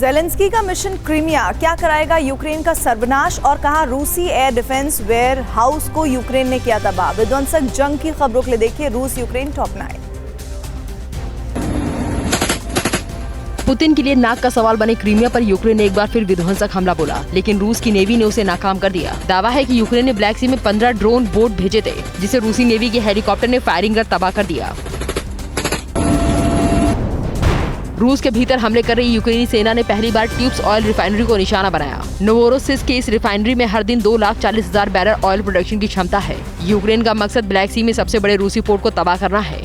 Zelensky का mission Crimea क्या कराएगा यूक्रेन का सर्वनाश और कहा रूसी एयर डिफेंस वेयर हाउस को यूक्रेन ने किया तबाह। विध्वंसक जंग की खबरों के लिए देखिए रूस यूक्रेन टॉप 9। पुतिन के लिए नाक का सवाल बने क्रीमिया पर यूक्रेन ने एक बार फिर विध्वंसक हमला बोला, लेकिन रूस की नेवी ने उसे नाकाम कर दिया। दावा है कि यूक्रेन ने ब्लैक सी में 15 ड्रोन बोट भेजे थे, जिसे रूसी नेवी के हेलीकॉप्टर ने फायरिंग कर तबाह कर दिया। रूस के भीतर हमले कर रही यूक्रेनी सेना ने पहली बार ट्यूब्स ऑयल रिफाइनरी को निशाना बनाया। नोवोरोसिस्क की इस रिफाइनरी में हर दिन 2,40,000 बैरल ऑयल प्रोडक्शन की क्षमता है। यूक्रेन का मकसद ब्लैक सी में सबसे बड़े रूसी पोर्ट को तबाह करना है।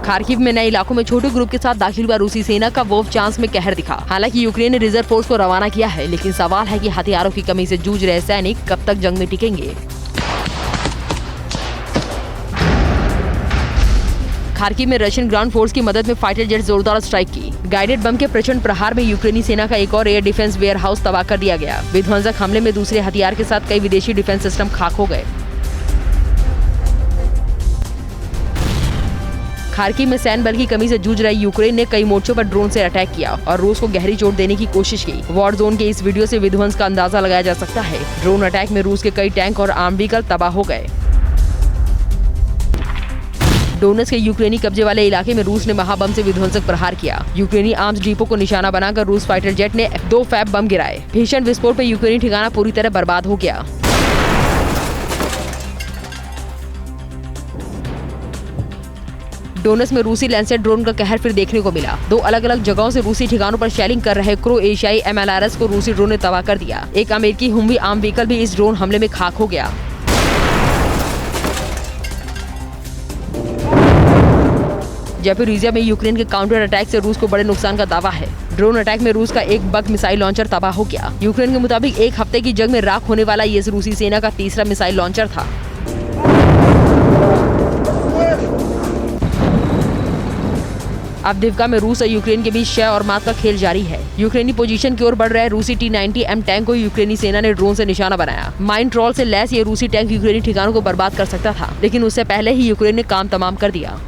खार्किव में नए इलाकों में छोटे ग्रुप के साथ दाखिल हुआ रूसी सेना का वोवचांस्क में कहर दिखा। हालांकि यूक्रेन ने रिजर्व फोर्स को रवाना किया है, लेकिन सवाल है कि हथियारों की कमी से जूझ रहे सैनिक कब तक जंग में टिकेंगे। खार्किव में रशियन ग्राउंड फोर्स की मदद में फाइटर जेट जोरदार स्ट्राइक की। गाइडेड बम के प्रचंड प्रहार में यूक्रेनी सेना का एक और एयर डिफेंस वेयर हाउस तबाह कर दिया गया। विध्वंसक हमले में दूसरे हथियार के साथ कई विदेशी डिफेंस सिस्टम खाक हो गए। खार्किव में सैन्य बल की कमी से जूझ रही यूक्रेन ने कई मोर्चों पर ड्रोन से अटैक किया और रूस को गहरी चोट देने की कोशिश की। वॉर जोन के इस वीडियो से विध्वंस का अंदाजा लगाया जा सकता है। ड्रोन अटैक में रूस के कई टैंक और आर्म व्हीकल तबाह हो गए। डोनेट्स्क के यूक्रेनी कब्जे वाले इलाके में रूस ने महाबम से विध्वंसक प्रहार किया। यूक्रेनी आर्म्स डिपो को निशाना बनाकर रूस फाइटर जेट ने 2 फैब बम गिराए। भीषण विस्फोट में यूक्रेनी ठिकाना पूरी तरह बर्बाद हो गया। डोनेट्स्क में रूसी लैंसेट ड्रोन का कहर फिर देखने को मिला। 2 अलग अलग जगहों से रूसी ठिकानों पर शेलिंग कर रहे क्रोएशियाई MLRS को रूसी ड्रोन ने तबाह कर दिया। एक अमेरिकी हुमवी आर्म व्हीकल भी इस ड्रोन हमले में खाक हो गया। ज़ैपोरिज़िया में यूक्रेन के काउंटर अटैक से रूस को बड़े नुकसान का दावा है। ड्रोन अटैक में रूस का एक बग मिसाइल लॉन्चर तबाह हो गया। यूक्रेन के मुताबिक एक हफ्ते की जंग में राख होने वाला ये रूसी सेना का तीसरा मिसाइल लॉन्चर था। अवदिव्का में रूस और यूक्रेन के बीच शह और मात का खेल जारी है। यूक्रेनी पोजीशन की ओर बढ़ रहे रूसी T-90M टैंक को यूक्रेनी सेना ने ड्रोन से निशाना बनाया। माइन ट्रॉल से लैस ये रूसी टैंक यूक्रेनी ठिकानों को बर्बाद कर सकता था, लेकिन उससे पहले ही यूक्रेन ने काम तमाम कर दिया।